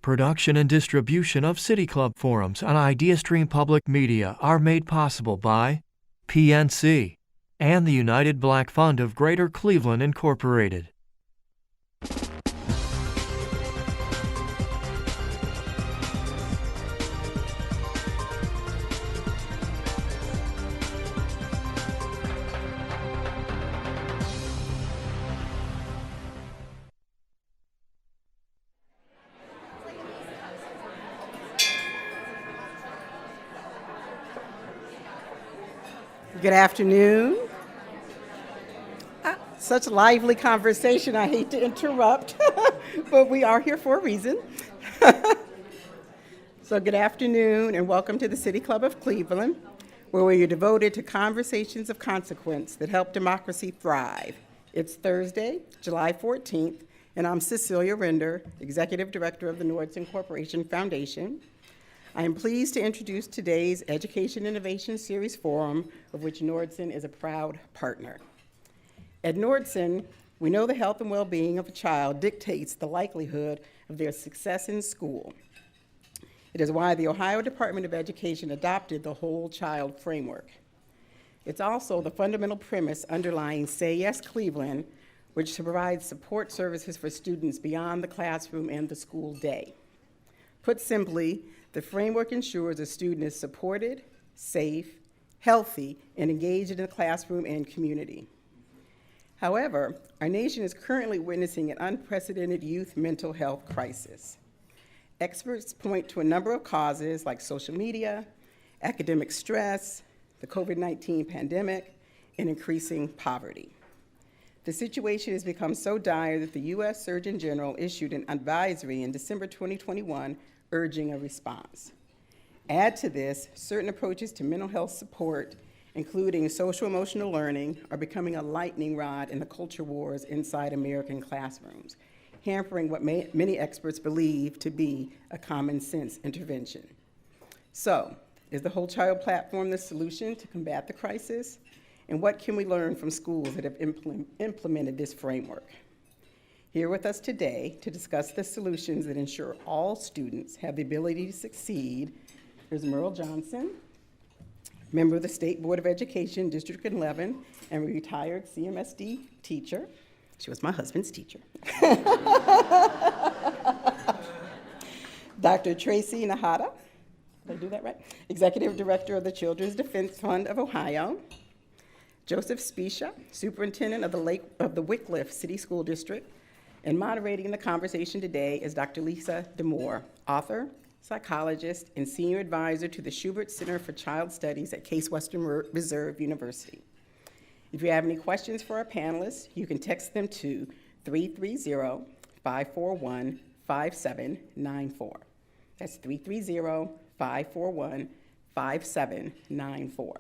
Production and distribution of City Club forums on IdeaStream Public Media are made possible by PNC and the United Black Fund of Greater Cleveland, Incorporated. Good afternoon. Such lively conversation. I hate to interrupt, but we are here for a reason. So good afternoon and welcome to the City Club of Cleveland, where we are devoted to conversations of consequence that help democracy thrive. It's Thursday, July 14th, and I'm Cecilia Render, Executive Director of the Nordson Corporation Foundation. I am pleased to introduce today's Education Innovation Series Forum, of which Nordson is a proud partner. At Nordson, we know the health and well-being of a child dictates the likelihood of their success in school. It is why the Ohio Department of Education adopted the Whole Child Framework. It's also the fundamental premise underlying Say Yes Cleveland, which provides support services for students beyond the classroom and the school day. Put simply, the framework ensures a student is supported, safe, healthy, and engaged in the classroom and community. However, our nation is currently witnessing an unprecedented youth mental health crisis. Experts point to a number of causes like social media, academic stress, the COVID-19 pandemic, and increasing poverty. The situation has become so dire that the U.S. Surgeon General issued an advisory in December 2021 urging a response. Add to this, certain approaches to mental health support, including social-emotional learning, are becoming a lightning rod in the culture wars inside American classrooms, hampering what many experts believe to be a common sense intervention. So, is the Whole Child Platform the solution to combat the crisis? And what can we learn from schools that have implemented this framework? Here with us today to discuss the solutions that ensure all students have the ability to succeed is Meryl Johnson, member of the State Board of Education, District 11, and retired CMSD teacher. She was my husband's teacher. Dr. Tracy Nahata, did I do that right? Executive Director of the Children's Defense Fund of Ohio. Joseph Spiccia, Superintendent of the Wickliffe City School District. And moderating the conversation today is Dr. Lisa Damour, author, psychologist, and senior advisor to the Schubert Center for Child Studies at Case Western Reserve University. If you have any questions for our panelists, you can text them to 330-541-5794. That's 330-541-5794.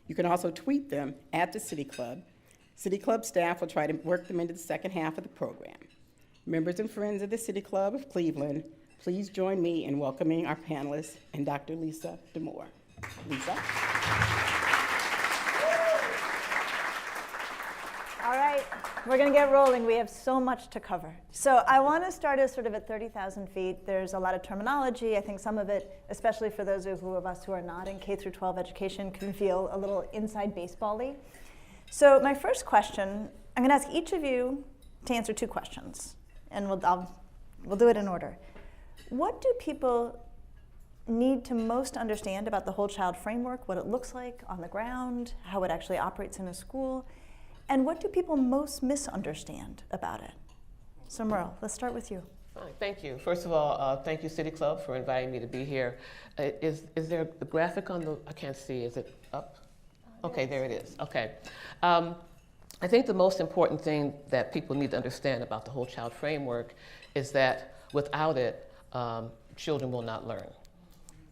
You can also tweet them at the City Club. City Club staff will try to work them into the second half of the program. Members and friends of the City Club of Cleveland, please join me in welcoming our panelists and Dr. Lisa Damour. Lisa. All right, we're going to get rolling. We have so much to cover. So I want to start us sort of at 30,000 feet. There's a lot of terminology. I think some of it, especially for those of us who are not in K through 12 education, can feel a little inside baseball-y. So my first question, I'm going to ask each of you to answer two questions, and we'll do it in order. What do people need to most understand about the Whole Child Framework, what it looks like on the ground, how it actually operates in a school, and what do people most misunderstand about it? So Meryl, let's start with you. Thank you. First of all, thank you, City Club, for inviting me to be here. Is there a graphic on the, I can't see, is it up? Okay, there it is. Okay. I think the most important thing that people need to understand about the Whole Child Framework is that without it, children will not learn.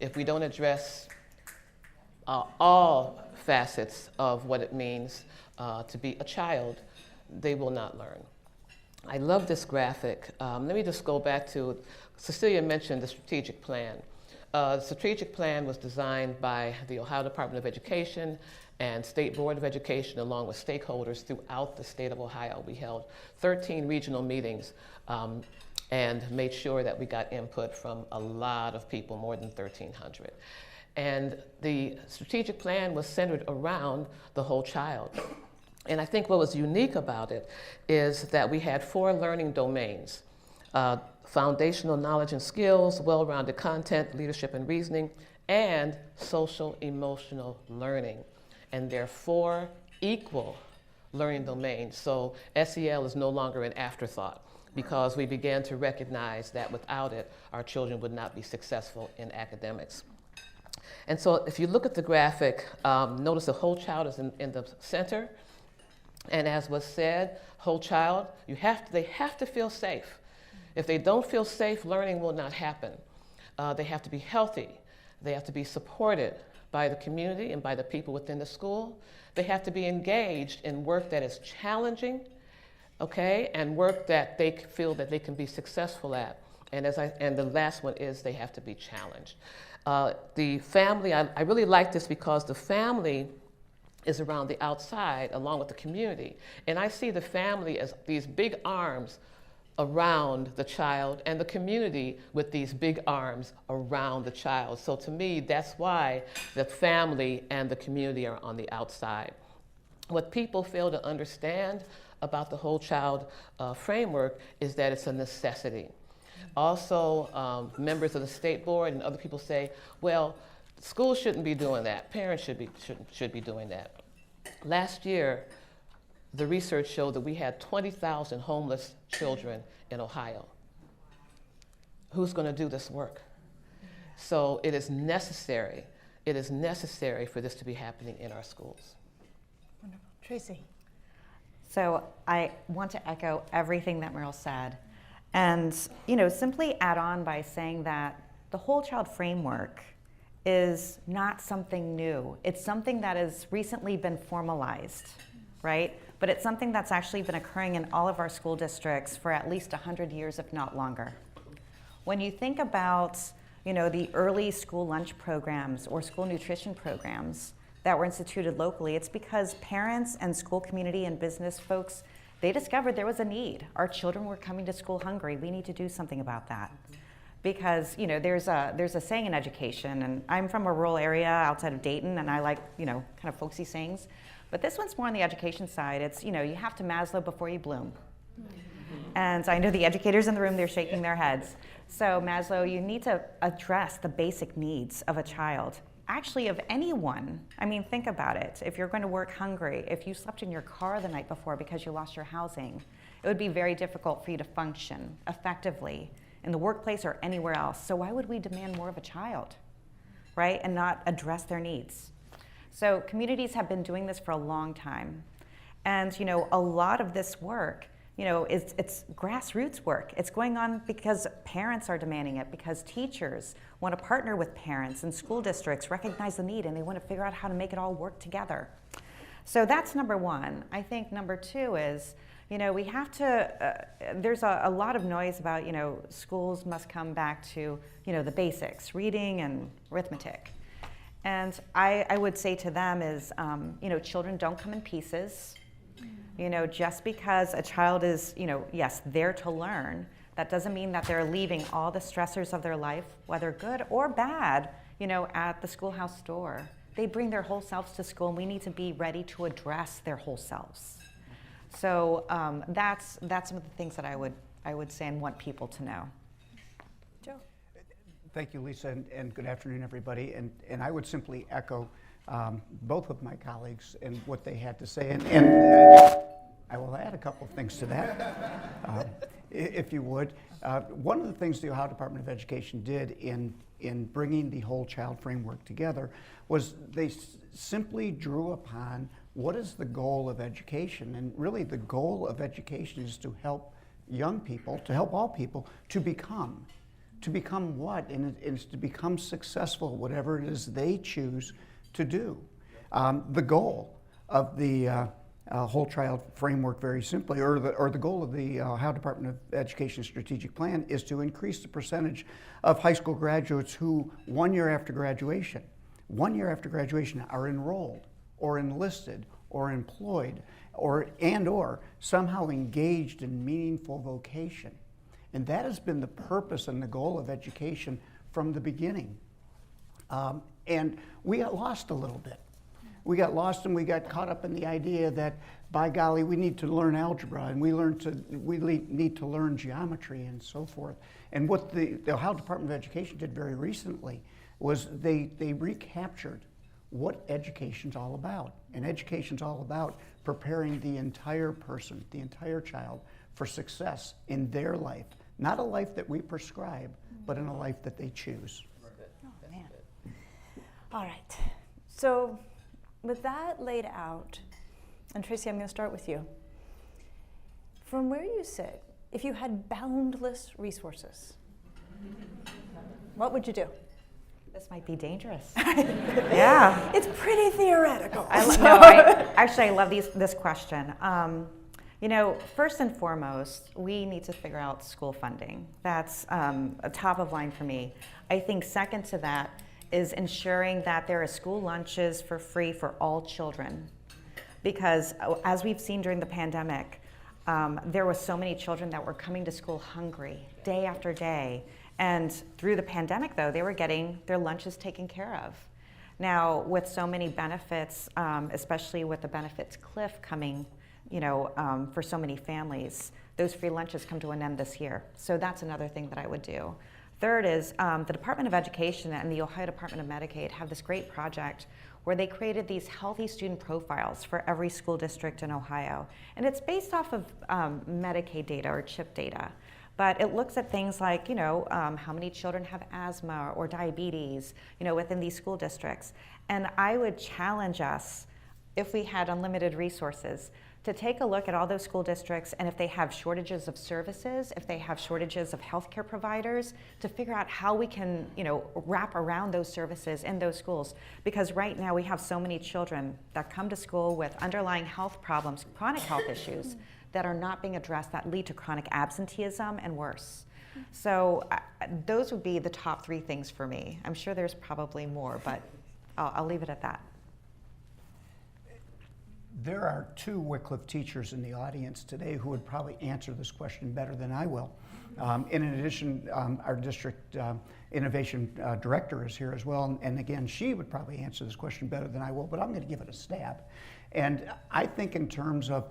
If we don't address all facets of what it means to be a child, they will not learn. I love this graphic. Let me just go back to, Cecilia mentioned the strategic plan. The strategic plan was designed by the Ohio Department of Education and State Board of Education, along with stakeholders throughout the state of Ohio. We held 13 regional meetings and made sure that we got input from a lot of people, more than 1,300. And the strategic plan was centered around the whole child. And I think what was unique about it is that we had 4 learning domains: foundational knowledge and skills, well-rounded content, leadership and reasoning, and social emotional learning. And there are 4 equal learning domains. So SEL is no longer an afterthought, because we began to recognize that without it, our children would not be successful in academics. And so if you look at the graphic, notice the whole child is in the center. And as was said, whole child, they have to feel safe. If they don't feel safe, learning will not happen. They have to be healthy. They have to be supported by the community and by the people within the school. They have to be engaged in work that is challenging, okay, and work that they feel that they can be successful at. And the last one is they have to be challenged. The family, I really like this because the family is around the outside along with the community. And I see the family as these big arms around the child, and the community with these big arms around the child. So to me, that's why the family and the community are on the outside. What people fail to understand about the whole child framework is that it's a necessity. Also, members of the state board and other people say, well, schools shouldn't be doing that. Parents should be doing that. Last year, the research showed that we had 20,000 homeless children in Ohio. Who's going to do this work? So it is necessary for this to be happening in our schools. Wonderful. Tracy. So I want to echo everything that Meryl said, and simply add on by saying that the whole child framework is not something new. It's something that has recently been formalized, right? But it's something that's actually been occurring in all of our school districts for at least 100 years, if not longer. When you think about, the early school lunch programs or school nutrition programs that were instituted locally, it's because parents and school community and business folks, they discovered there was a need. Our children were coming to school hungry. We need to do something about that. Because there's a saying in education, and I'm from a rural area outside of Dayton, and I like kind of folksy sayings, but this one's more on the education side. It's you have to Maslow before you bloom. And I know the educators in the room, they're shaking their heads. So Maslow, you need to address the basic needs of a child, actually of anyone. I mean, think about it. If you're going to work hungry, if you slept in your car the night before because you lost your housing, it would be very difficult for you to function effectively in the workplace or anywhere else. So why would we demand more of a child, right? And not address their needs. So communities have been doing this for a long time. And a lot of this work, it's grassroots work. It's going on because parents are demanding it, because teachers want to partner with parents, and school districts recognize the need and they want to figure out how to make it all work together. So that's number one. I think number two is, we have to, there's a lot of noise about, schools must come back to, the basics, reading and arithmetic. And I would say to them is, children don't come in pieces. Just because a child is, yes, there to learn, that doesn't mean that they're leaving all the stressors of their life, whether good or bad, at the schoolhouse door. They bring their whole selves to school, and we need to be ready to address their whole selves. So that's some of the things that I would say and want people to know. Joe. Thank you, Lisa, and good afternoon, everybody. And I would simply echo both of my colleagues and what they had to say. And I will add a couple of things to that, if you would. One of the things the Ohio Department of Education did in bringing the whole child framework together was they simply drew upon what is the goal of education. And really the goal of education is to help young people, to help all people, to become. To become what? And it's to become successful, whatever it is they choose to do. The goal of the whole child framework, very simply, or the goal of the Ohio Department of Education strategic plan is to increase the percentage of high school graduates who 1 year after graduation are enrolled or enlisted or employed or somehow engaged in meaningful vocation. And that has been the purpose and the goal of education from the beginning. And we got lost a little bit. We got lost and we got caught up in the idea that, by golly, we need to learn algebra and we need to learn geometry and so forth. And what the Ohio Department of Education did very recently was they recaptured what education's all about. And education's all about preparing the entire person, the entire child, for success in their life. Not a life that we prescribe, but in a life that they choose. Oh, man. All right. So with that laid out, and Tracy, I'm going to start with you. From where you sit, if you had boundless resources, what would you do? This might be dangerous. Yeah. It's pretty theoretical. I love this question. You know, first and foremost, we need to figure out school funding. That's a top of line for me. I think second to that is ensuring that there are school lunches for free for all children. Because as we've seen during the pandemic, there were so many children that were coming to school hungry day after day. And through the pandemic, though, they were getting their lunches taken care of. Now, with so many benefits, especially with the benefits cliff coming, for so many families, those free lunches come to an end this year. So that's another thing that I would do. Third is the Department of Education and the Ohio Department of Medicaid have this great project where they created these healthy student profiles for every school district in Ohio. And it's based off of Medicaid data or CHIP data. But it looks at things like, how many children have asthma or diabetes, within these school districts. And I would challenge us, if we had unlimited resources, to take a look at all those school districts and if they have shortages of services, if they have shortages of healthcare providers, to figure out how we can, wrap around those services in those schools. Because right now we have so many children that come to school with underlying health problems, chronic health issues, that are not being addressed, that lead to chronic absenteeism and worse. So those would be the top three things for me. I'm sure there's probably more, but I'll leave it at that. There are two Wycliffe teachers in the audience today who would probably answer this question better than I will. In addition, our district innovation director is here as well, and again, she would probably answer this question better than I will, but I'm going to give it a stab. And I think in terms of,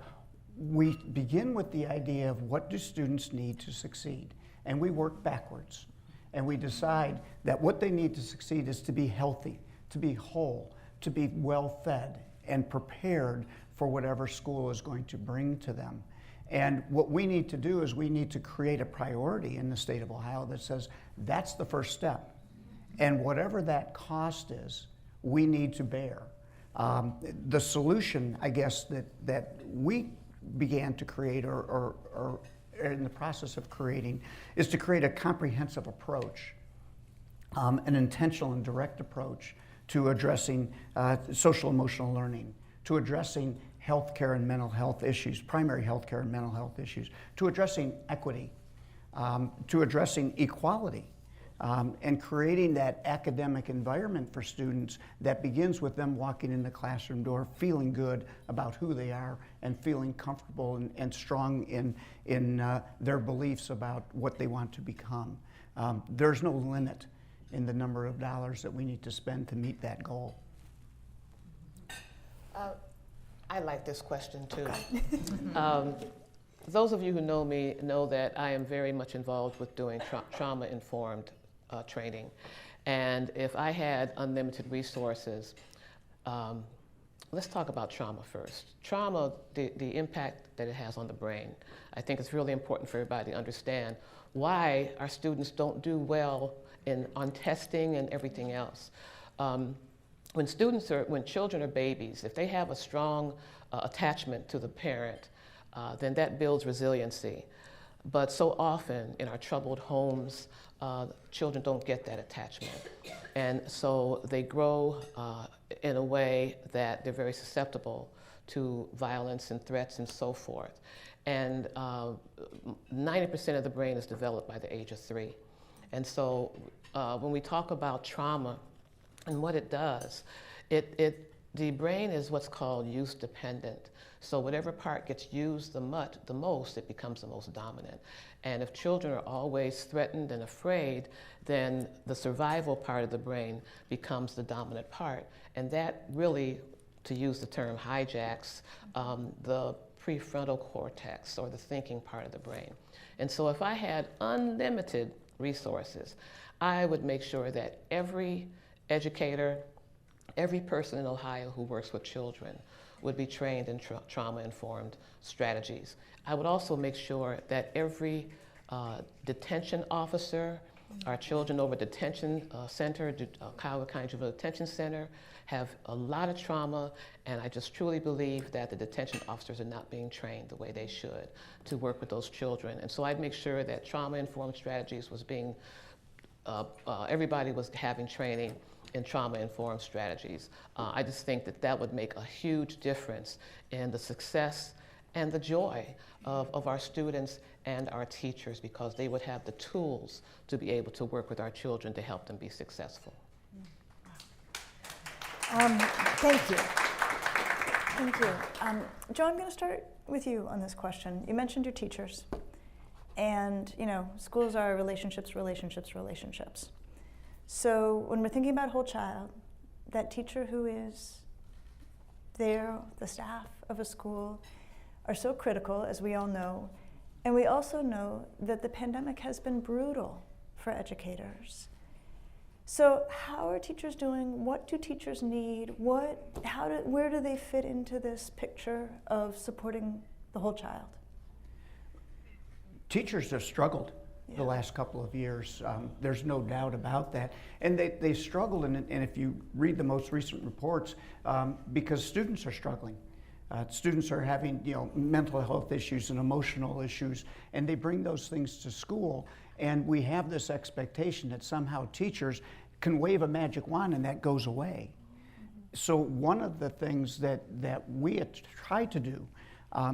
we begin with the idea of what do students need to succeed, and we work backwards. And we decide that what they need to succeed is to be healthy, to be whole, to be well-fed, and prepared for whatever school is going to bring to them. And what we need to do is we need to create a priority in the state of Ohio that says that's the first step. And whatever that cost is, we need to bear. The solution, I guess, that we began to create or in the process of creating is to create a comprehensive approach, an intentional and direct approach to addressing social emotional learning, to addressing healthcare and mental health issues, primary healthcare and mental health issues, to addressing equity, to addressing equality, and creating that academic environment for students that begins with them walking in the classroom door, feeling good about who they are and feeling comfortable and strong in their beliefs about what they want to become. There's no limit in the number of dollars that we need to spend to meet that goal. I like this question too. Those of you who know me know that I am very much involved with doing trauma-informed training. And if I had unlimited resources, let's talk about trauma first. Trauma, the impact that it has on the brain. I think it's really important for everybody to understand why our students don't do well on testing and everything else. When children are babies, if they have a strong attachment to the parent, then that builds resiliency. But so often in our troubled homes, children don't get that attachment. And so they grow in a way that they're very susceptible to violence and threats and so forth. And 90% of the brain is developed by the age of 3. And so when we talk about trauma and what it does, it The brain is what's called use dependent. So whatever part gets used the most, it becomes the most dominant. And if children are always threatened and afraid, then the survival part of the brain becomes the dominant part. And that really, to use the term, hijacks the prefrontal cortex, or the thinking part of the brain. And so if I had unlimited resources, I would make sure that every educator, every person in Ohio who works with children would be trained in trauma-informed strategies. I would also make sure that every detention officer, our children over detention center, Cuyahoga County Juvenile Detention Center, have a lot of trauma, and I just truly believe that the detention officers are not being trained the way they should to work with those children. And so I'd make sure that trauma-informed strategies was being, everybody was having training in trauma-informed strategies. I just think that that would make a huge difference in the success and the joy of our students and our teachers, because they would have the tools to be able to work with our children to help them be successful. Thank you. Thank you. Joe, I'm going to start with you on this question. You mentioned your teachers. And, you know, schools are relationships, relationships, relationships. So when we're thinking about whole child, that teacher who is there, the staff of a school, are so critical, as we all know. And we also know that the pandemic has been brutal for educators. So how are teachers doing? What do teachers need? Where do they fit into this picture of supporting the whole child? Teachers have struggled the last couple of years. There's no doubt about that. And they struggled, and if you read the most recent reports, because students are struggling. Students are having, mental health issues and emotional issues, and they bring those things to school, and we have this expectation that somehow teachers can wave a magic wand and that goes away. So one of the things that we try to do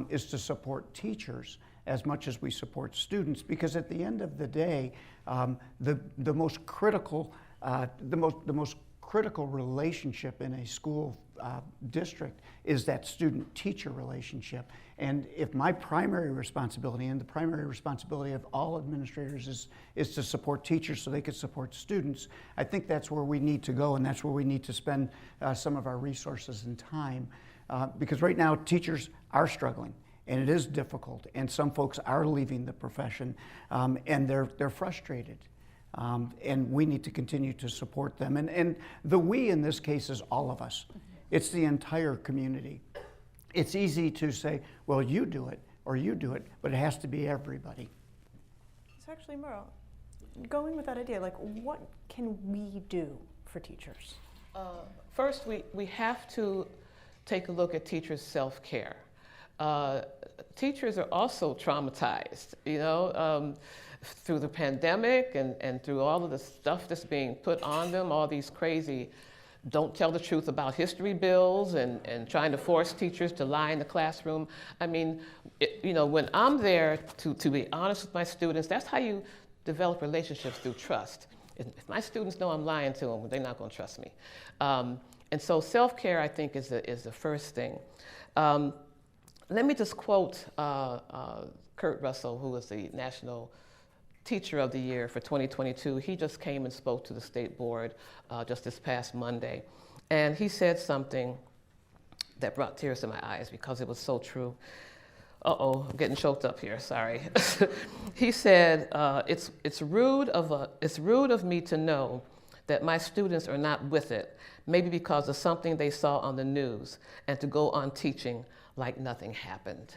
is to support teachers as much as we support students, because at the end of the day, the most critical relationship in a school district is that student-teacher relationship. And if my primary responsibility, and the primary responsibility of all administrators, is to support teachers so they can support students, I think that's where we need to go, and that's where we need to spend some of our resources and time. Because right now, teachers are struggling, and it is difficult, and some folks are leaving the profession, and they're frustrated. And we need to continue to support them. And the we in this case is all of us. It's the entire community. It's easy to say, well, you do it, or you do it, but it has to be everybody. So actually, Meryl, going with that idea, like, what can we do for teachers? First, we have to take a look at teachers' self-care. Teachers are also traumatized, through the pandemic and through all of the stuff that's being put on them, all these crazy don't tell the truth about history bills and trying to force teachers to lie in the classroom. I mean, when I'm there to be honest with my students, that's how you develop relationships, through trust. If my students know I'm lying to them, they're not going to trust me. And so self-care, I think, is the first thing. Let me just quote Kurt Russell, who is the National Teacher of the Year for 2022. He just came and spoke to the state board just this past Monday. And he said something that brought tears to my eyes because it was so true. Uh-oh, I'm getting choked up here, sorry. He said, it's rude of me to know that my students are not with it, maybe because of something they saw on the news, and to go on teaching like nothing happened.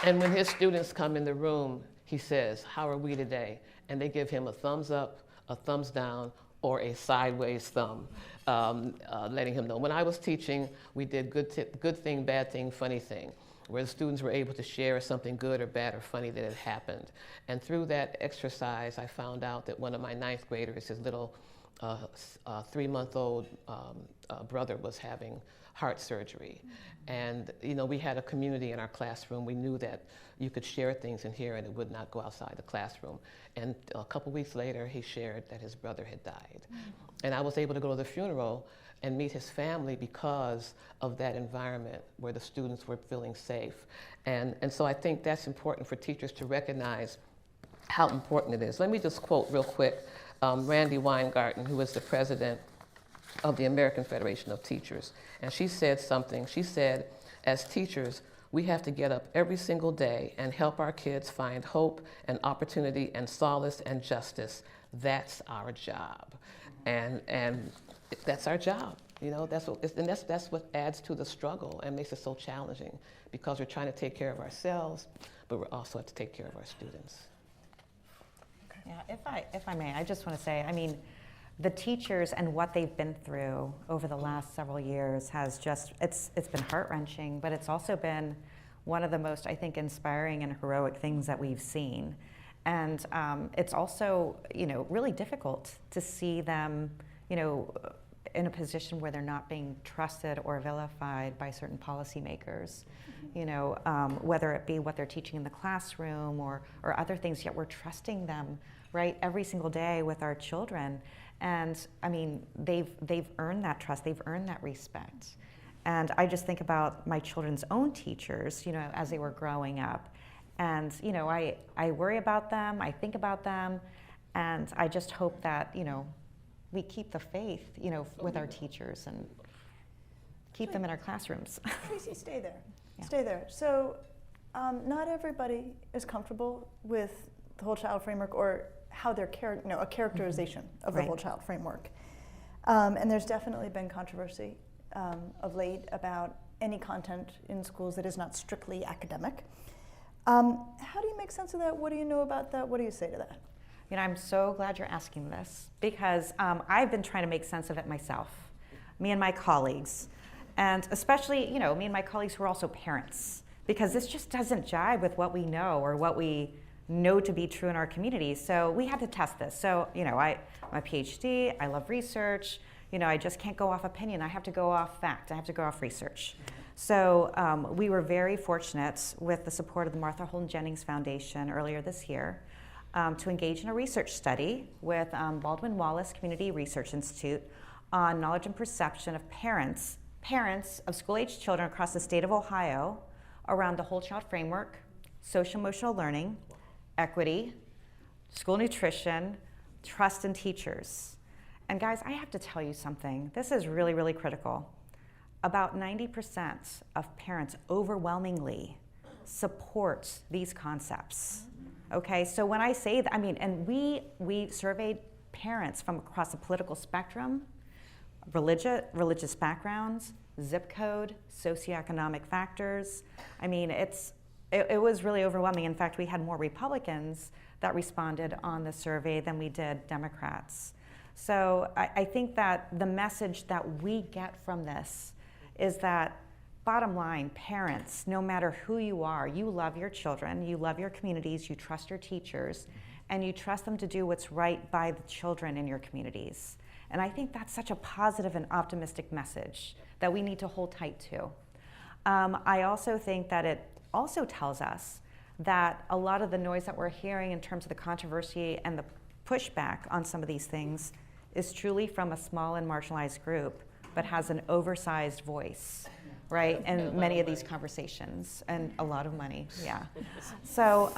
And when his students come in the room, he says, how are we today? And they give him a thumbs up, a thumbs down, or a sideways thumb, letting him know. When I was teaching, we did good thing, bad thing, funny thing, where the students were able to share something good or bad or funny that had happened. And through that exercise, I found out that one of my 9th graders, his little 3-month-old brother, was having heart surgery. And we had a community in our classroom. We knew that you could share things in here and it would not go outside the classroom. And a couple weeks later, he shared that his brother had died. And I was able to go to the funeral and meet his family because of that environment where the students were feeling safe. And so I think that's important for teachers to recognize how important it is. Let me just quote real quick Randy Weingarten, who is the president of the American Federation of Teachers. And she said something. She said, as teachers, we have to get up every single day and help our kids find hope and opportunity and solace and justice. That's our job. And that's our job. That's what adds to the struggle and makes it so challenging, because we're trying to take care of ourselves, but we also have to take care of our students. Yeah, if I may, I just want to say, I mean, the teachers and what they've been through over the last several years has just, it's been heart-wrenching, but it's also been one of the most, I think, inspiring and heroic things that we've seen. And it's also, really difficult to see them, in a position where they're not being trusted or vilified by certain policymakers, whether it be what they're teaching in the classroom or other things, yet we're trusting them, right, every single day with our children. And I mean, they've earned that trust, they've earned that respect. And I just think about my children's own teachers, as they were growing up. And, I worry about them, I think about them, and I just hope that, we keep the faith, with our teachers and keep them in our classrooms. Tracy, stay there. Yeah. Stay there. So not everybody is comfortable with the whole child framework or how they're a characterization of the Right. whole child framework. And there's definitely been controversy of late about any content in schools that is not strictly academic. How do you make sense of that? What do you know about that? What do you say to that? I'm so glad you're asking this, because I've been trying to make sense of it myself, me and my colleagues, and especially, me and my colleagues who are also parents, because this just doesn't jive with what we know or what we know to be true in our community. So we had to test this. So, I'm a Ph.D., I love research, I just can't go off opinion. I have to go off fact. I have to go off research. So we were very fortunate with the support of the Martha Holden Jennings Foundation earlier this year to engage in a research study with Baldwin Wallace Community Research Institute on knowledge and perception of parents of school-age children across the state of Ohio around the whole child framework, social-emotional learning, equity, school nutrition, trust in teachers. And guys, I have to tell you something. This is really, really critical. About 90% of parents overwhelmingly support these concepts. Okay, so when I say that, and we surveyed parents from across the political spectrum, religious backgrounds, zip code, socioeconomic factors. It was really overwhelming. In fact, we had more Republicans that responded on the survey than we did Democrats. So I think that the message that we get from this is that, bottom line, parents, no matter who you are, you love your children, you love your communities, you trust your teachers, and you trust them to do what's right by the children in your communities. And I think that's such a positive and optimistic message that we need to hold tight to. I also think that it also tells us that a lot of the noise that we're hearing in terms of the controversy and the pushback on some of these things is truly from a small and marginalized group, but has an oversized voice, right, in many of these conversations, and a lot of money, yeah. So,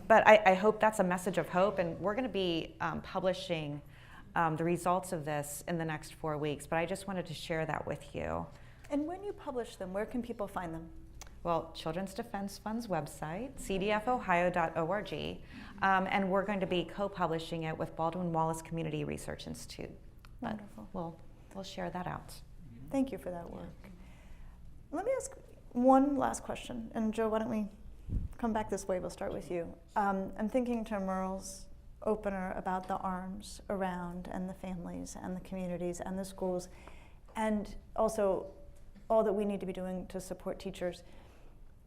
but I hope that's a message of hope, and we're gonna be publishing the results of this in the next 4 weeks, but I just wanted to share that with you. And when you publish them, where can people find them? Well, Children's Defense Fund's website, cdfohio.org, and we're going to be co-publishing it with Baldwin Wallace Community Research Institute. But Wonderful. we'll share that out. Thank you for that work. Let me ask one last question, and Joe, why don't we come back this way? We'll start with you. I'm thinking to Meryl's opener about the arms around and the families and the communities and the schools, and also all that we need to be doing to support teachers.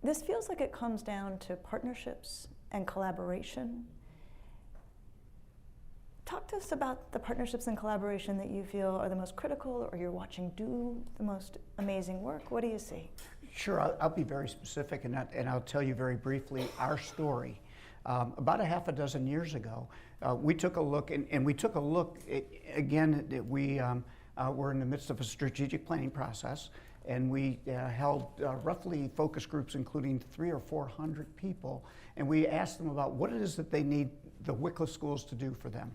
This feels like it comes down to partnerships and collaboration. Talk to us about the partnerships and collaboration that you feel are the most critical, or you're watching do the most amazing work. What do you see? Sure, I'll be very specific, and I'll tell you very briefly our story. About a half a dozen years ago, we took a look, and we took a look, again, we were in the midst of a strategic planning process, and we held roughly focus groups including 300 or 400 people, and we asked them about what it is that they need the Wycliffe schools to do for them.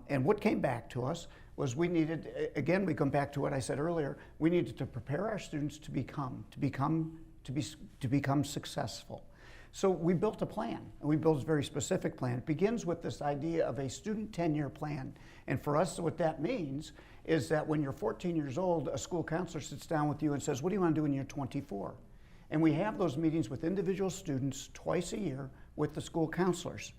And what came back to us was we needed, again, we come back to what I said earlier, we needed to prepare our students to become successful. So we built a plan, and we built a very specific plan. It begins with this idea of a student tenure plan. And for us, what that means is that when you're 14 years old, a school counselor sits down with you and says, what do you want to do when you're 24? And we have those meetings with individual students twice a year with the school counselors.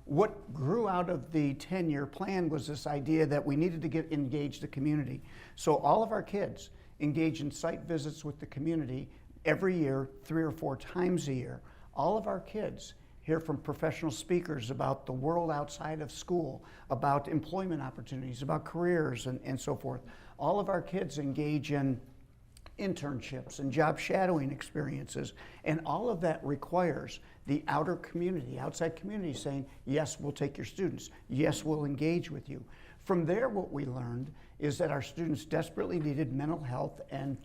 What grew out of the 10-year plan was this idea that we needed to engage the community. So all of our kids engage in site visits with the community every year, 3 or 4 times a year. All of our kids hear from professional speakers about the world outside of school, about employment opportunities, about careers, and so forth. All of our kids engage in internships and job shadowing experiences, and all of that requires the outer community, outside community saying, yes, we'll take your students, yes, we'll engage with you. From there, what we learned is that our students desperately needed mental health and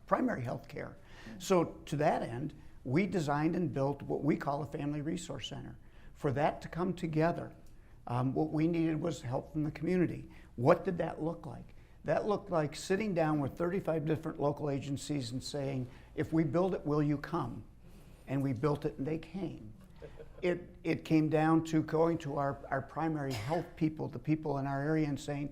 primary health care. So to that end, we designed and built what we call a Family Resource Center. For that to come together, what we needed was help from the community. What did that look like? That looked like sitting down with 35 different local agencies and saying, if we build it, will you come? And we built it and they came. It came down to going to our primary health people, the people in our area, and saying,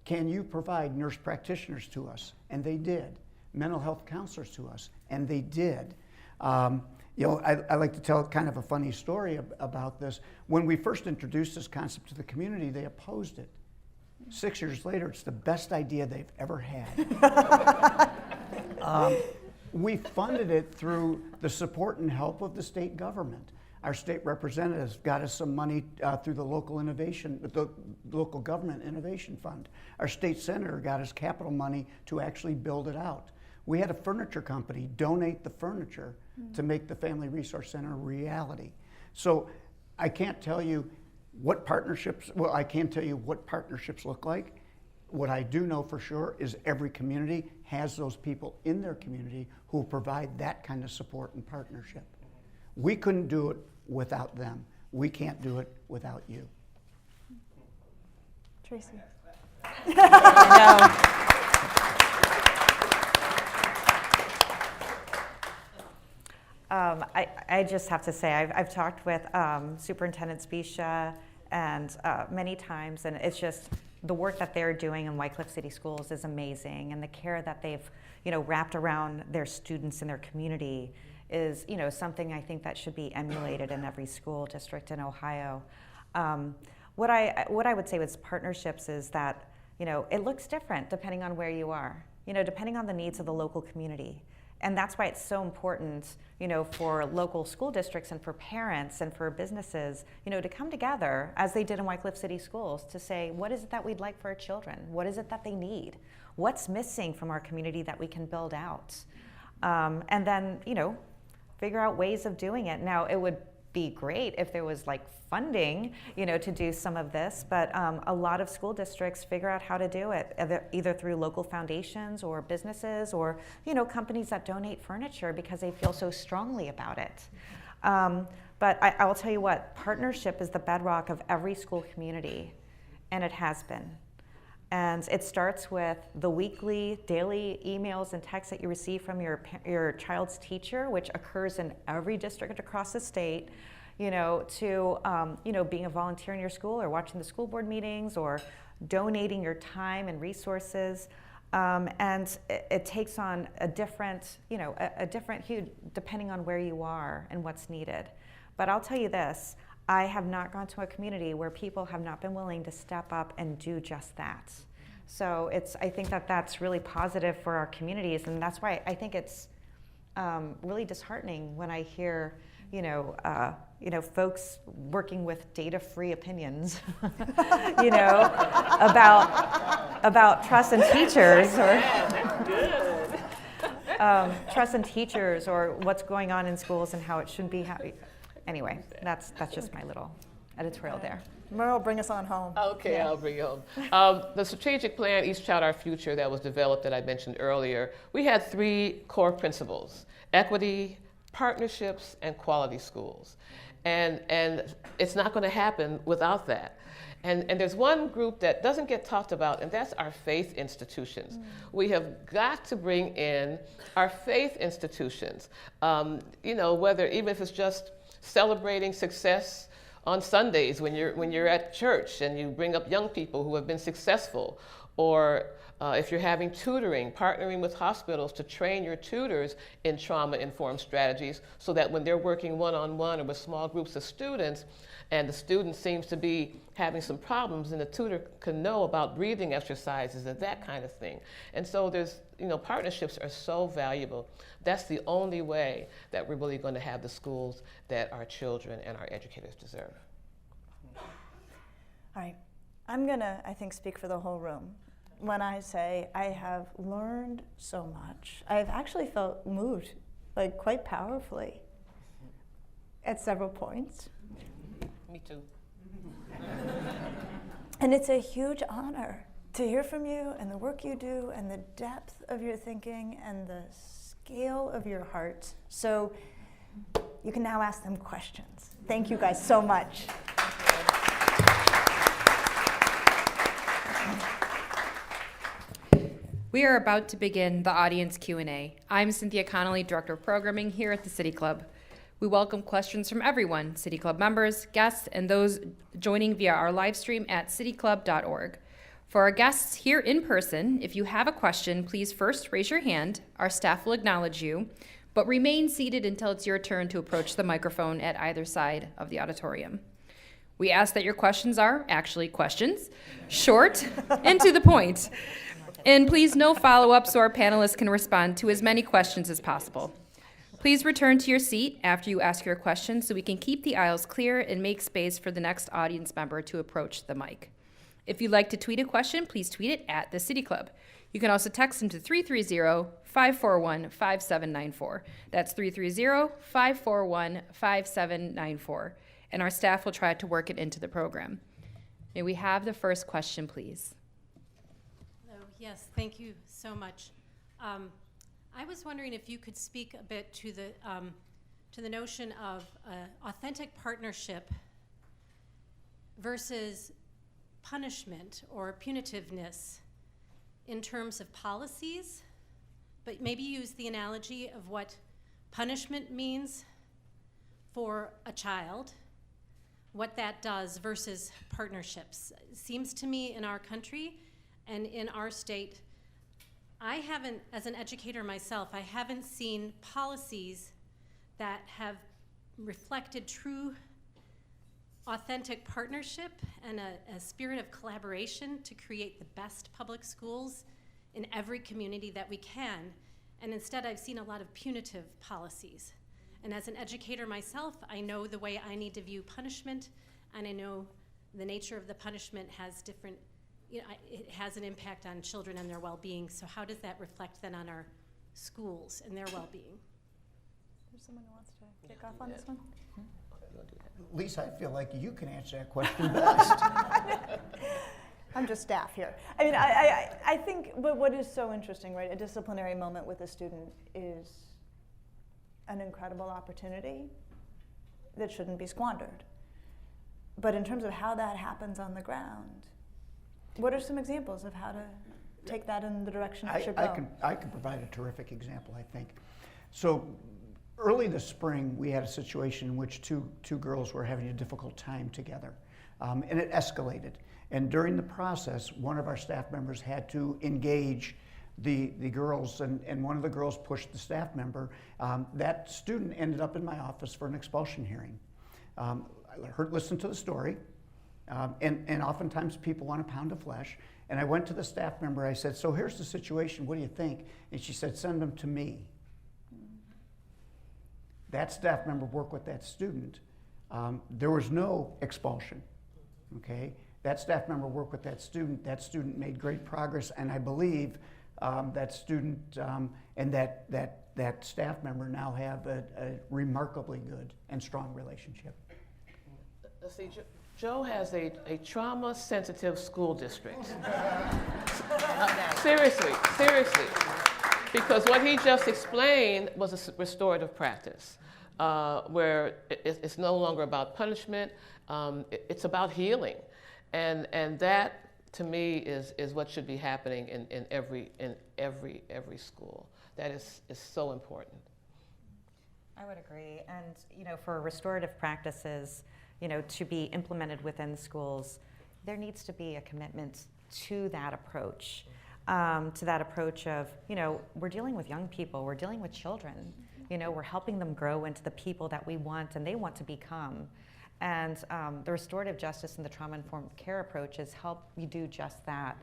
can you provide nurse practitioners to us? And they did. Mental health counselors to us, and they did. I like to tell kind of a funny story about this. When we first introduced this concept to the community, they opposed it. 6 years later, it's the best idea they've ever had. We funded it through the support and help of the state government. Our state representatives got us some money through the local government innovation fund. Our state senator got us capital money to actually build it out. We had a furniture company donate the furniture to make the Family Resource Center a reality. So I can't tell you what partnerships, well, I can tell you what partnerships look like. What I do know for sure is every community has those people in their community who provide that kind of support and partnership. We couldn't do it without them. We can't do it without you. Tracy. I just have to say, I've talked with Superintendent Spiccia and many times, and it's just the work that they're doing in Wycliffe City Schools is amazing, and the care that they've wrapped around their students and their community is something I think that should be emulated in every school district in Ohio. What I would say with partnerships is that it looks different depending on where you are, depending on the needs of the local community. And that's why it's so important, for local school districts and for parents and for businesses, to come together as they did in Wycliffe City Schools to say, what is it that we'd like for our children? What is it that they need? What's missing from our community that we can build out? And then, figure out ways of doing it. Now, it would be great if there was funding, to do some of this, but a lot of school districts figure out how to do it, either through local foundations or businesses or, companies that donate furniture because they feel so strongly about it. But I will tell you what, partnership is the bedrock of every school community, and it has been. And it starts with the weekly, daily emails and texts that you receive from your child's teacher, which occurs in every district across the state, to being a volunteer in your school or watching the school board meetings or donating your time and resources. And it takes on a different hue depending on where you are and what's needed. But I'll tell you this, I have not gone to a community where people have not been willing to step up and do just that. So I think that that's really positive for our communities, and that's why I think it's really disheartening when I hear, folks working with data-free opinions, about trust in teachers or what's going on in schools and how it shouldn't be. Anyway, that's just my little editorial there. Meryl, bring us on home. Okay, Yeah. I'll bring you home. The strategic plan, Each Child, Our Future, that was developed that I mentioned earlier, we had 3 core principles: equity, partnerships, and quality schools. And it's not going to happen without that. And there's one group that doesn't get talked about, and that's our faith institutions. We have got to bring in our faith institutions, whether even if it's just celebrating success on Sundays when you're at church and you bring up young people who have been successful, or if you're having tutoring, partnering with hospitals to train your tutors in trauma-informed strategies so that when they're working one-on-one or with small groups of students, and the student seems to be having some problems, and the tutor can know about breathing exercises and that kind of thing. And so there's, partnerships are so valuable. That's the only way that we're really going to have the schools that our children and our educators deserve. All right. I'm going to, I think, speak for the whole room when I say I have learned so much. I've actually felt moved, quite powerfully at several points. Me too. And it's a huge honor to hear from you and the work you do and the depth of your thinking and the scale of your heart. So you can now ask them questions. Thank you guys so much. We are about to begin the audience Q&A. I'm Cynthia Connolly, Director of Programming here at the City Club. We welcome questions from everyone, City Club members, guests, and those joining via our live stream at cityclub.org. For our guests here in person, if you have a question, please first raise your hand. Our staff will acknowledge you, but remain seated until it's your turn to approach the microphone at either side of the auditorium. We ask that your questions are actually questions, short and to the point. And please no follow-up so our panelists can respond to as many questions as possible. Please return to your seat after you ask your question so we can keep the aisles clear and make space for the next audience member to approach the mic. If you'd like to tweet a question, please tweet it at the City Club. You can also text them to 330-541-5794. That's 330-541-5794. And our staff will try to work it into the program. May we have the first question, please? Yes, thank you so much. I was wondering if you could speak a bit to the notion of authentic partnership versus punishment or punitiveness in terms of policies, but maybe use the analogy of what punishment means for a child, what that does versus partnerships. It seems to me in our country and in our state, I haven't, as an educator myself, I haven't seen policies that have reflected true, authentic partnership and a spirit of collaboration to create the best public schools in every community that we can. And instead, I've seen a lot of punitive policies. And as an educator myself, I know the way I need to view punishment, and I know the nature of the punishment has different, it has an impact on children and their well-being. So how does that reflect then on our schools and their well-being? There's someone who wants to kick off on this one? Lisa, I feel like you can answer that question best. I'm just staff here. I mean, I think what is so interesting, right? A disciplinary moment with a student is an incredible opportunity that shouldn't be squandered. But in terms of how that happens on the ground, what are some examples of how to take that in the direction it should go? I can provide a terrific example, I think. So early this spring, we had a situation in which two girls were having a difficult time together, and it escalated. And during the process, one of our staff members had to engage the girls, and one of the girls pushed the staff member. That student ended up in my office for an expulsion hearing. I listened to the story, and oftentimes people want a pound of flesh. And I went to the staff member, I said, so here's the situation, what do you think? And she said, send them to me. that staff member work with that student, there was no expulsion, okay? That staff member worked with that student made great progress, and I believe that student and that staff member now have a remarkably good and strong relationship. Let's see, Joe has a trauma-sensitive school district. Seriously, because what he just explained was a restorative practice, where it's no longer about punishment, it's about healing. And that, to me, is what should be happening in every school. That is so important. I would agree. And, for restorative practices, to be implemented within schools, there needs to be a commitment to that approach of, we're dealing with young people, we're dealing with children, we're helping them grow into the people that we want and they want to become. And the restorative justice and the trauma-informed care approaches help you do just that.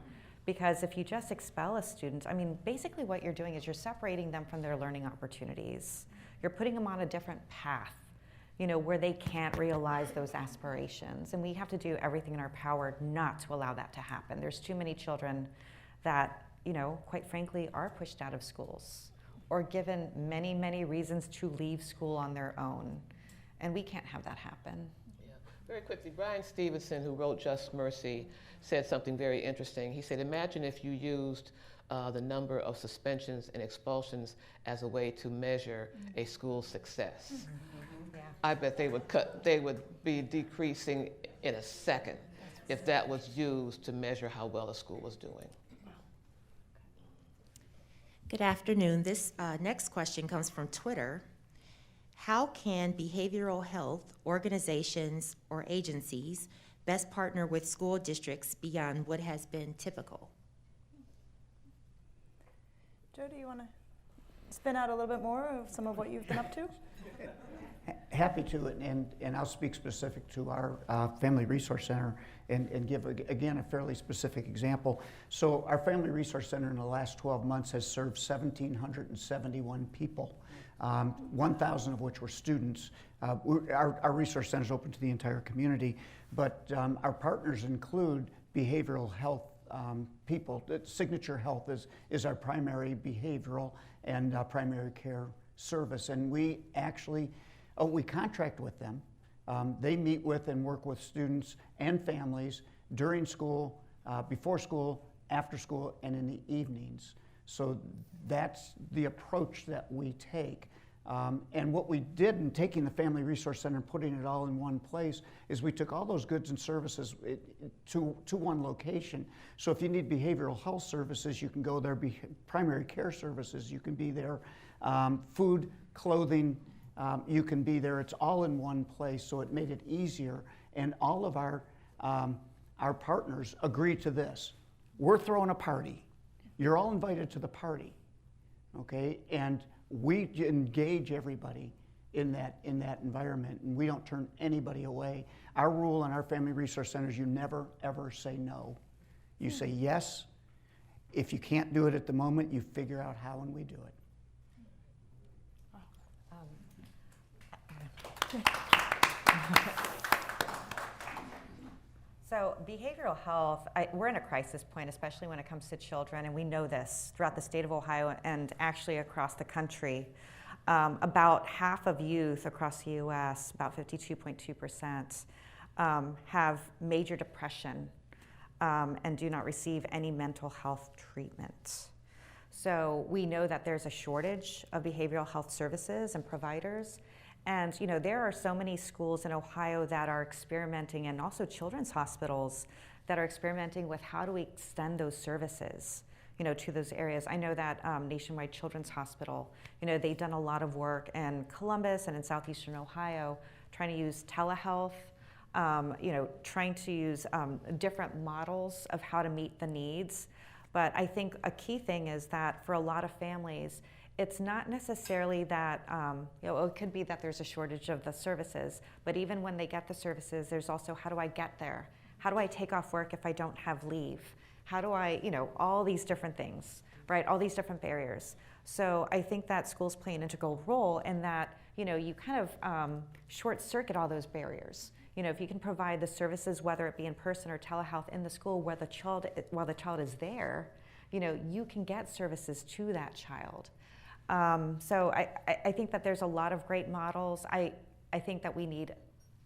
Because if you just expel a student, basically what you're doing is you're separating them from their learning opportunities. You're putting them on a different path, where they can't realize those aspirations. And we have to do everything in our power not to allow that to happen. There's too many children that, quite frankly, are pushed out of schools or given many, many reasons to leave school on their own. And we can't have that happen. Yeah. Very quickly, Brian Stevenson, who wrote Just Mercy, said something very interesting. He said, imagine if you used the number of suspensions and expulsions as a way to measure a school's success. Mm-hmm. Yeah. I bet they would be decreasing in a second if that was used to measure how well a school was doing. Good afternoon. This next question comes from Twitter. How can behavioral health organizations or agencies best partner with school districts beyond what has been typical? Joe, do you want to spin out a little bit more of some of what you've been up to? Happy to, and I'll speak specific to our Family Resource Center and give, again, a fairly specific example. So our Family Resource Center in the last 12 months has served 1,771 people, 1,000 of which were students. Our resource center is open to the entire community, but our partners include behavioral health people. Signature Health is our primary behavioral and primary care service, and we actually we contract with them. They meet with and work with students and families during school, before school, after school, and in the evenings. So that's the approach that we take. And what we did in taking the Family Resource Center and putting it all in one place is we took all those goods and services to one location. So if you need behavioral health services, you can go there. Primary care services, you can be there. Food, clothing, you can be there. It's all in one place, so it made it easier. And all of our partners agree to this. We're throwing a party. You're all invited to the party, okay? And we engage everybody in that environment, and we don't turn anybody away. Our rule in our Family Resource Centers, you never, ever say no. You say yes. If you can't do it at the moment, you figure out how and we do it. So behavioral health, we're in a crisis point, especially when it comes to children, and we know this throughout the state of Ohio and actually across the country. About half of youth across the U.S., about 52.2%, have major depression and do not receive any mental health treatment. So we know that there's a shortage of behavioral health services and providers. And there are so many schools in Ohio that are experimenting, and also children's hospitals that are experimenting with how do we extend those services, to those areas. I know that Nationwide Children's Hospital, they've done a lot of work in Columbus and in southeastern Ohio, trying to use telehealth, trying to use different models of how to meet the needs. But I think a key thing is that for a lot of families, it's not necessarily that, it could be that there's a shortage of the services, but even when they get the services, there's also, how do I get there? How do I take off work if I don't have leave? How do I, all these different things, right? All these different barriers. So I think that schools play an integral role in that you kind of short circuit all those barriers. If you can provide the services, whether it be in person or telehealth in the school while the child is there, you can get services to that child. So I think that there's a lot of great models. I think that we need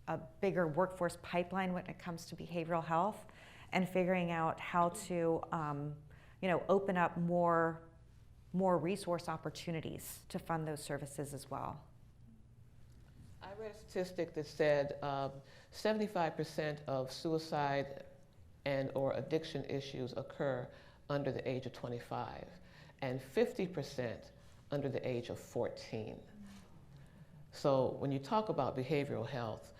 a bigger workforce pipeline when it comes to behavioral health, and figuring out how to open up more resource opportunities to fund those services as well. I read a statistic that said 75% of suicide and or addiction issues occur under the age of 25, and 50% under the age of 14. So when you talk about behavioral health,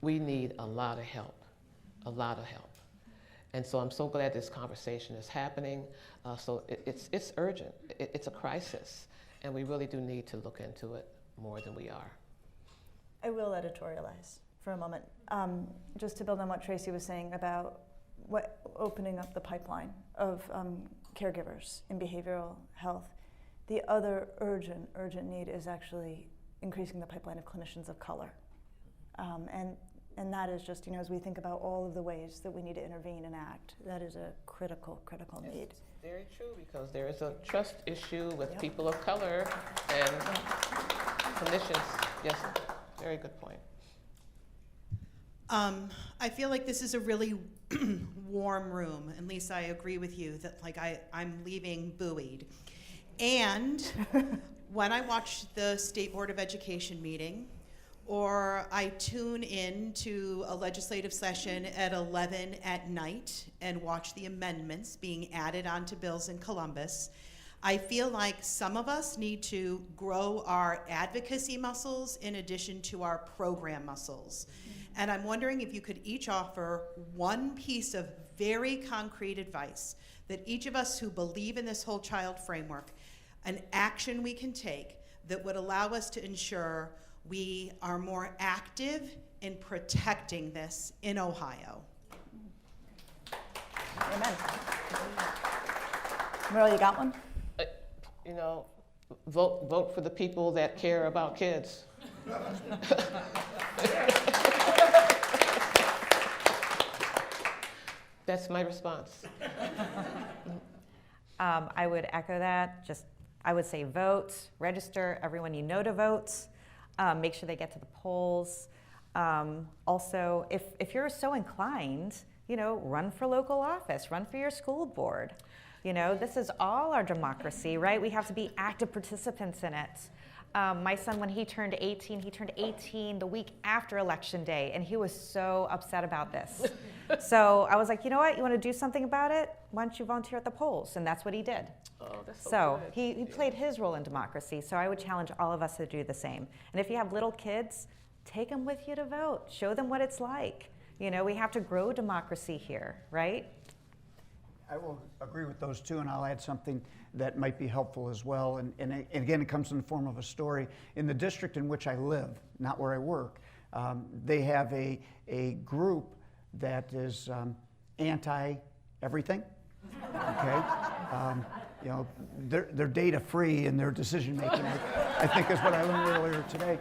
we need a lot of help, a lot of help. And so I'm so glad this conversation is happening. So it's urgent, it's a crisis, and we really do need to look into it more than we are. I will editorialize for a moment, just to build on what Tracy was saying about opening up the pipeline of caregivers in behavioral health. The other urgent need is actually increasing the pipeline of clinicians of color. And that is just, as we think about all of the ways that we need to intervene and act, that is a critical need. It's very true, because there is a trust issue with people of color and clinicians. Yes, very good point. I feel like this is a really warm room, and Lisa, I agree with you that I'm leaving buoyed. And when I watch the State Board of Education meeting, or I tune in to a legislative session at 11 at night and watch the amendments being added onto bills in Columbus, I feel like some of us need to grow our advocacy muscles in addition to our program muscles. And I'm wondering if you could each offer one piece of very concrete advice that each of us who believe in this whole child framework, an action we can take that would allow us to ensure we are more active in protecting this in Ohio. Amen. Meryl, you got one? Vote for the people that care about kids. That's my response. I would echo that. I would say vote, register everyone you know to vote, make sure they get to the polls. Also, if you're so inclined, run for local office, run for your school board. This is all our democracy, right? We have to be active participants in it. My son, when he turned 18 the week after Election Day, and he was so upset about this. So I was like, you know what, you want to do something about it? Why don't you volunteer at the polls? And that's what he did. Oh, that's So good. he played his role in democracy, so I would challenge all of us to do the same. And if you have little kids, take them with you to vote. Show them what it's like. We have to grow democracy here, right? I will agree with those two, and I'll add something that might be helpful as well. And again, it comes in the form of a story. In the district in which I live, not where I work, they have a group that is anti-everything. Okay, they're data free in their decision making. I think is what I learned earlier today.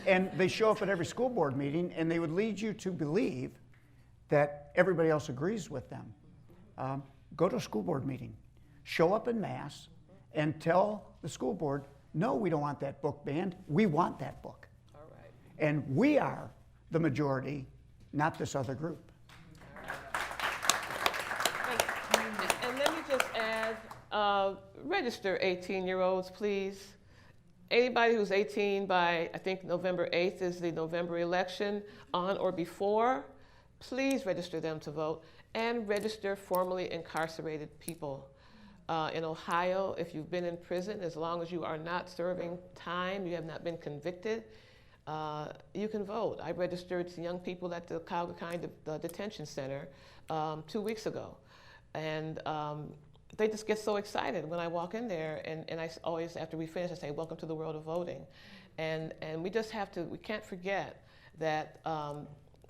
And they show up at every school board meeting, and they would lead you to believe that everybody else agrees with them. Go to a school board meeting, show up en masse, and tell the school board, no, we don't want that book banned. We want that book. All right. And we are the majority, not this other group. And let me just add, register 18-year-olds, please. Anybody who's 18 by, I think, November 8th is the November election, on or before, please register them to vote. And register formerly incarcerated people. In Ohio, if you've been in prison, as long as you are not serving time, you have not been convicted, you can vote. I registered some young people at the Cuyahoga County Detention Center 2 weeks ago. And they just get so excited when I walk in there, and I always, after we finish, I say, welcome to the world of voting. And we just have to, we can't forget that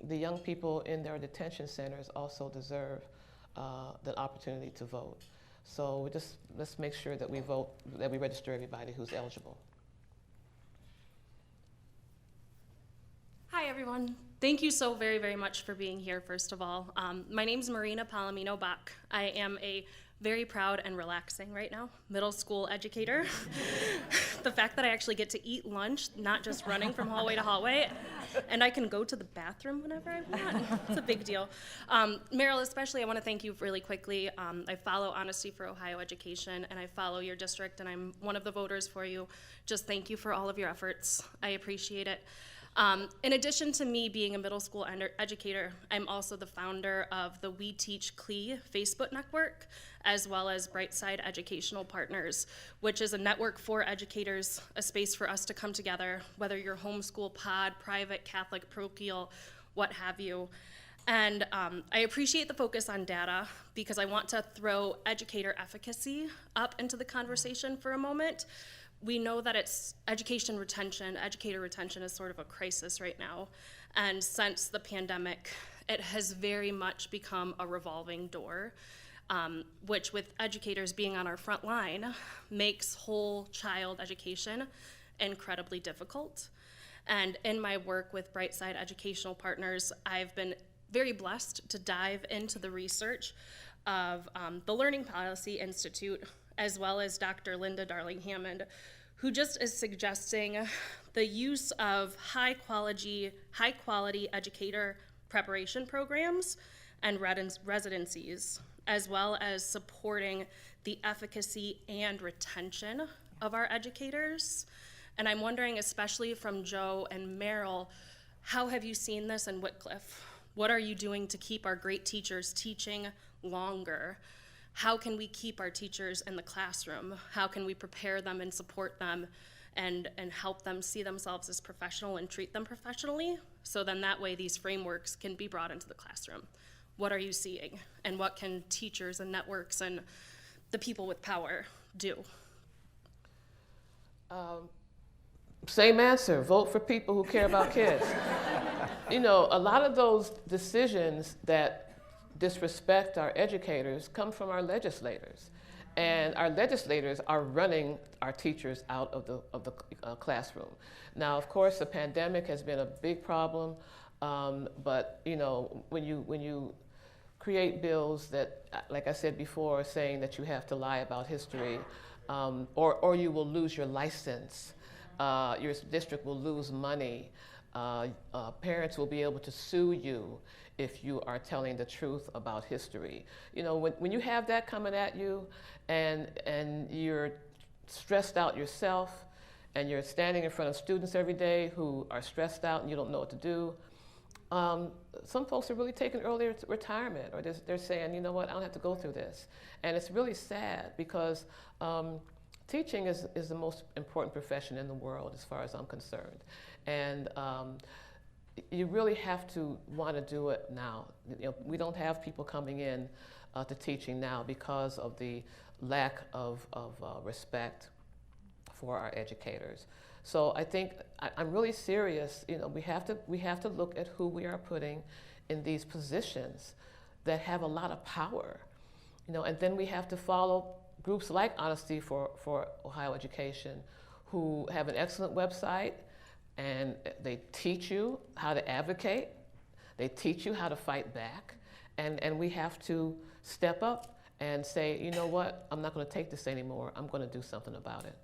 the young people in their detention centers also deserve the opportunity to vote. So let's make sure that we vote, that we register everybody who's eligible. everyone. Thank you so very, very much for being here, first of all. My name's Marina Palomino-Bach. I am a very proud and relaxing right now middle school educator. The fact that I actually get to eat lunch, not just running from hallway to hallway, and I can go to the bathroom whenever I want. It's a big deal. Meryl, especially, I want to thank you really quickly. I follow Honesty for Ohio Education, and I follow your district, and I'm one of the voters for you. Just thank you for all of your efforts. I appreciate it. In addition to me being a middle school educator, I'm also the founder of the We Teach CLE Facebook network, as well as Brightside Educational Partners, which is a network for educators, a space for us to come together, whether you're homeschool, pod, private, Catholic, parochial, what have you. And I appreciate the focus on data because I want to throw educator efficacy up into the conversation for a moment. We know that it's educator retention is sort of a crisis right now. And since the pandemic, it has very much become a revolving door, which with educators being on our front line, makes whole child education incredibly difficult. And in my work with Brightside Educational Partners, I've been very blessed to dive into the research of the Learning Policy Institute, as well as Dr. Linda Darling-Hammond, who just is suggesting the use of high quality educator preparation programs and residencies, as well as supporting the efficacy and retention of our educators. And I'm wondering, especially from Joe and Meryl, how have you seen this in Whitcliffe? What are you doing to keep our great teachers teaching longer? How can we keep our teachers in the classroom? How can we prepare them and support them and help them see themselves as professional and treat them professionally? So then that way these frameworks can be brought into the classroom. What are you seeing? And what can teachers and networks and the people with power do? Same answer, vote for people who care about kids. You know, a lot of those decisions that disrespect our educators come from our legislators. And our legislators are running our teachers out of the classroom. Now, of course, the pandemic has been a big problem, but you know, when you create bills that, like I said before, saying that you have to lie about history, or you will lose your license, your district will lose money, parents will be able to sue you if you are telling the truth about history. You know, when you have that coming at you and you're stressed out yourself and you're standing in front of students every day who are stressed out and you don't know what to do, some folks are really taking early retirement, or they're saying, you know what, I don't have to go through this. And it's really sad because teaching is the most important profession in the world as far as I'm concerned. And you really have to want to do it now. You know, we don't have people coming in to teaching now because of the lack of respect for our educators. So I think I'm really serious. You know, we have to look at who we are putting in these positions that have a lot of power. You know, and then we have to follow groups like Honesty for Ohio Education, who have an excellent website. And they teach you how to advocate, they teach you how to fight back, and we have to step up and say, you know what, I'm not going to take this anymore, I'm going to do something about it.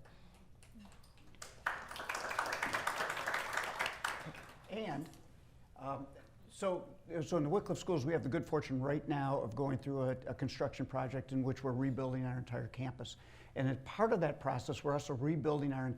And so in the Wycliffe schools, we have the good fortune right now of going through a construction project in which we're rebuilding our entire campus. And as part of that process, we're also rebuilding our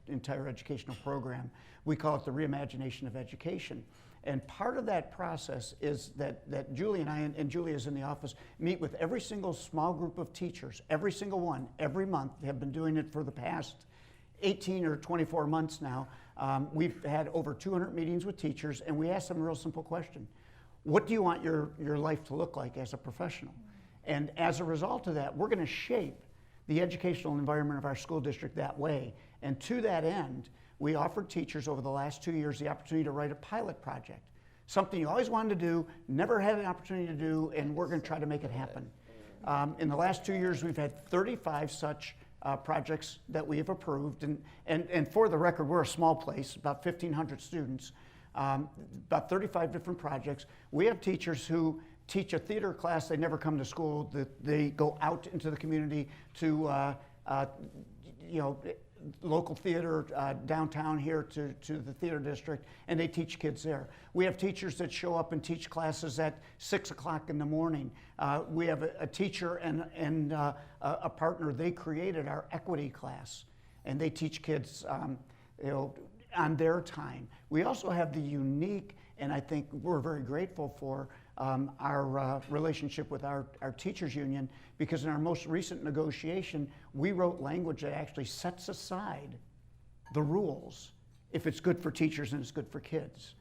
entire educational program. We call it the reimagination of education. And part of that process is that Julie and I, and Julie is in the office, meet with every single small group of teachers, every single one, every month. They have been doing it for the past 18 or 24 months now. We've had over 200 meetings with teachers, and we ask them a real simple question. What do you want your life to look like as a professional? And as a result of that, we're going to shape the educational environment of our school district that way. And to that end, we offered teachers over the last 2 years the opportunity to write a pilot project. Something you always wanted to do, never had an opportunity to do, and we're going to try to make it happen. In the last 2 years, we've had 35 such projects that we have approved. And for the record, we're a small place, about 1,500 students. about 35 different projects. We have teachers who teach a theater class. They never come to school. They go out into the community to, local theater downtown here to the theater district, and they teach kids there. We have teachers that show up and teach classes at 6 o'clock in the morning. We have a teacher and a partner. They created our equity class, and they teach kids on their time. We also have the unique, and I think we're very grateful for, our relationship with our teachers union, because in our most recent negotiation, we wrote language that actually sets aside the rules if it's good for teachers and it's good for kids.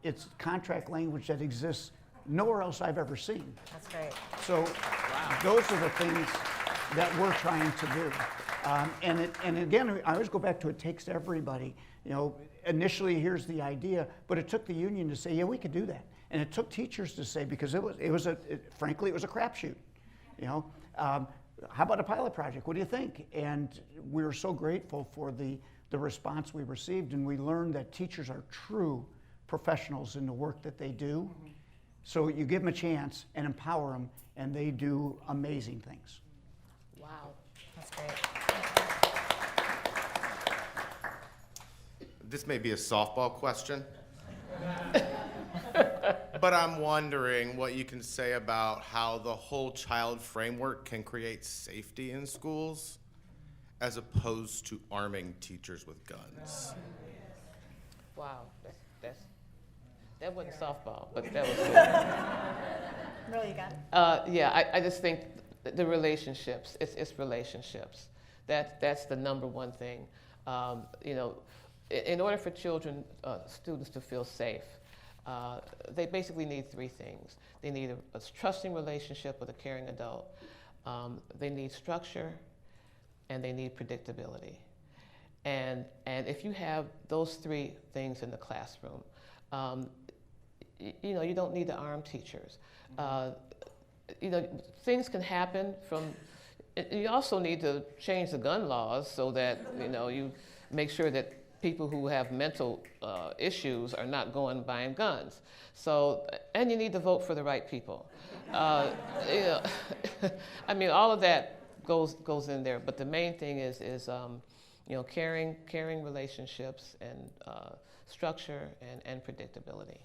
It's contract language that exists nowhere else I've ever seen. That's great. So those are the things that we're trying to do. And again, I always go back to it takes everybody. Initially here's the idea, but it took the union to say, yeah, we could do that. And it took teachers to say, because frankly, it was a crapshoot. How about a pilot project? What do you think? And we were so grateful for the response we received, and we learned that teachers are true professionals in the work that they do. So you give them a chance and empower them, and they do amazing things. Wow. That's great. This may be a softball question, but I'm wondering what you can say about how the whole child framework can create safety in schools as opposed to arming teachers with guns. Wow, that wasn't softball, but that was good. Meryl, you got it? Yeah, I just think the relationships, it's relationships. That's the number one thing. In order for students to feel safe, they basically need three things. They need a trusting relationship with a caring adult. They need structure, and they need predictability. And if you have those three things in the classroom, you don't need to arm teachers. Things can happen from. You also need to change the gun laws so that you make sure that people who have mental issues are not going buying guns. So, and you need to vote for the right people. I mean, all of that goes in there. But the main thing is caring relationships and structure and predictability.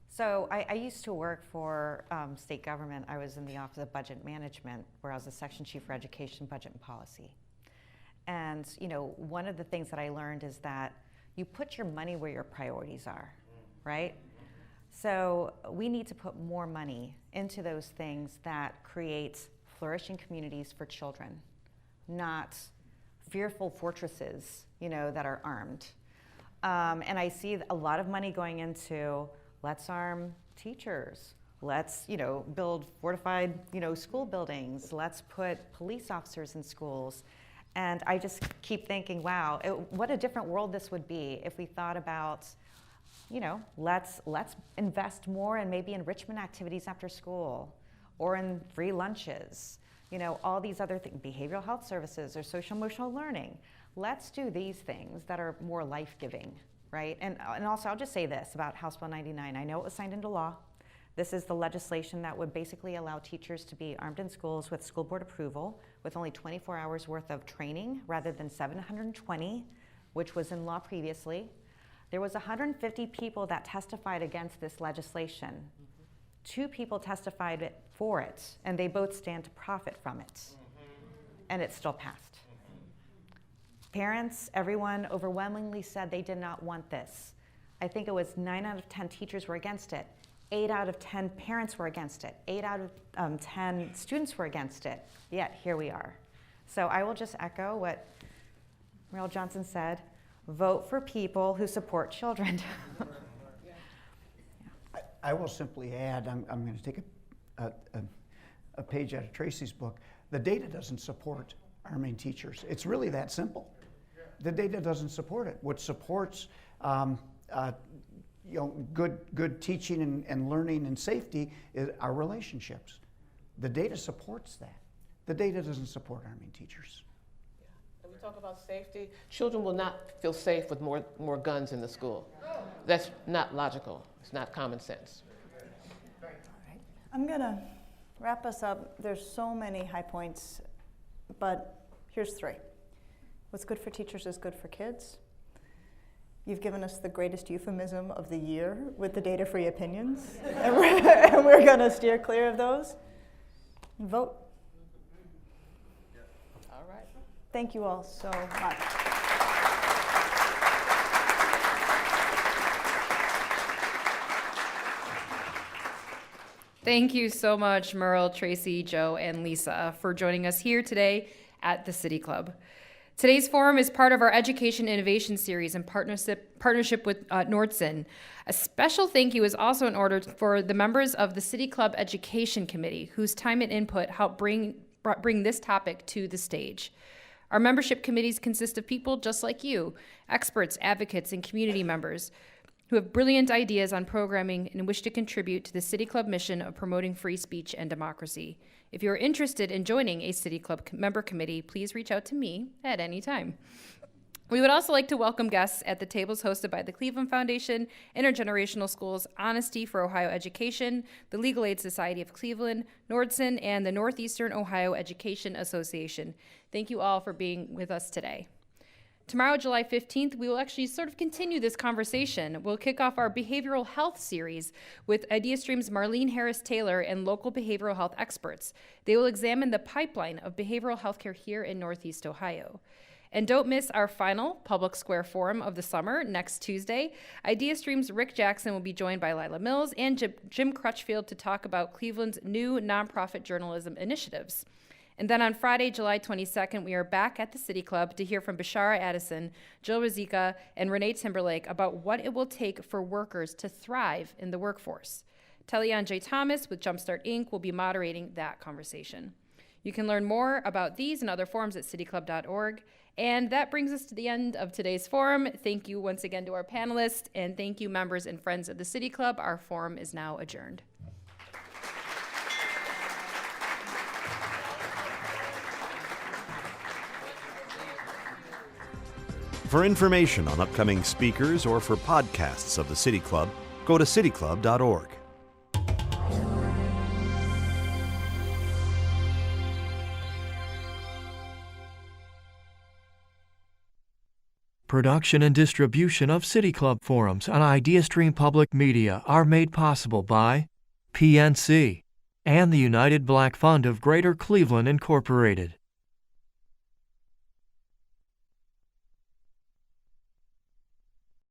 So I used to work for state government. I was in the Office of Budget Management, where I was the section chief for education, budget, and policy. And one of the things that I learned is that you put your money where your priorities are, right? So we need to put more money into those things that create flourishing communities for children, not fearful fortresses, that are armed. And I see a lot of money going into let's arm teachers, let's build fortified school buildings, let's put police officers in schools. And I just keep thinking, wow, what a different world this would be if we thought about, let's invest more in maybe enrichment activities after school, or in free lunches, all these other things, behavioral health services or social emotional learning. Let's do these things that are more life-giving, right? And also, I'll just say this about House Bill 99. I know it was signed into law. This is the legislation that would basically allow teachers to be armed in schools with school board approval, with only 24 hours worth of training rather than 720, which was in law previously. There was 150 people that testified against this legislation. 2 people testified for it, and they both stand to profit from it. And it still passed. Parents, everyone overwhelmingly said they did not want this. I think it was 9 out of 10 teachers were against it. 8 out of 10 parents were against it. 8 out of 10 students were against it. Yet here we are. So I will just echo what Meryl Johnson said. Vote for people who support children. I will simply add, I'm going to take a page out of Tracy's book. The data doesn't support arming teachers. It's really that simple. The data doesn't support it. What supports good teaching and learning and safety is our relationships. The data supports that. The data doesn't support arming teachers. Yeah. we talk about safety, children will not feel safe with more guns in the school. That's not logical. It's not common sense. I'm going to wrap us up. There's so many high points, but here's 3. What's good for teachers is good for kids. You've given us the greatest euphemism of the year with the data-free opinions, and we're going to steer clear of those. Vote. All right. Thank you all so much. Thank you so much, Meryl, Tracy, Joe, and Lisa, for joining us here today at the City Club. Today's forum is part of our Education Innovation Series in partnership with Nordson. A special thank you is also in order for the members of the City Club Education Committee, whose time and input helped bring this topic to the stage. Our membership committees consist of people just like you, experts, advocates, and community members, who have brilliant ideas on programming and wish to contribute to the City Club mission of promoting free speech and democracy. If you are interested in joining a City Club member committee, please reach out to me at any time. We would also like to welcome guests at the tables hosted by the Cleveland Foundation, Intergenerational Schools, Honesty for Ohio Education, the Legal Aid Society of Cleveland, Nordson, and the Northeastern Ohio Education Association. Thank you all for being with us today. Tomorrow, July 15th, we will actually sort of continue this conversation. We'll kick off our behavioral health series with IdeaStream's Marlene Harris-Taylor and local behavioral health experts. They will examine the pipeline of behavioral health care here in Northeast Ohio. And don't miss our final Public Square Forum of the summer next Tuesday. IdeaStream's Rick Jackson will be joined by Lila Mills and Jim Crutchfield to talk about Cleveland's new nonprofit journalism initiatives. And then on Friday, July 22nd, we are back at the City Club to hear from Bashara Addison, Jill Rizika, and Renee Timberlake about what it will take for workers to thrive in the workforce. Teleon J. Thomas with Jumpstart Inc. will be moderating that conversation. You can learn more about these and other forums at cityclub.org. And that brings us to the end of today's forum. Thank you once again to our panelists, and thank you members and friends of the City Club. Our forum is now adjourned. For information on upcoming speakers or for podcasts of the City Club, go to cityclub.org. Production and distribution of City Club forums on IdeaStream Public Media are made possible by PNC and the United Black Fund of Greater Cleveland, Incorporated.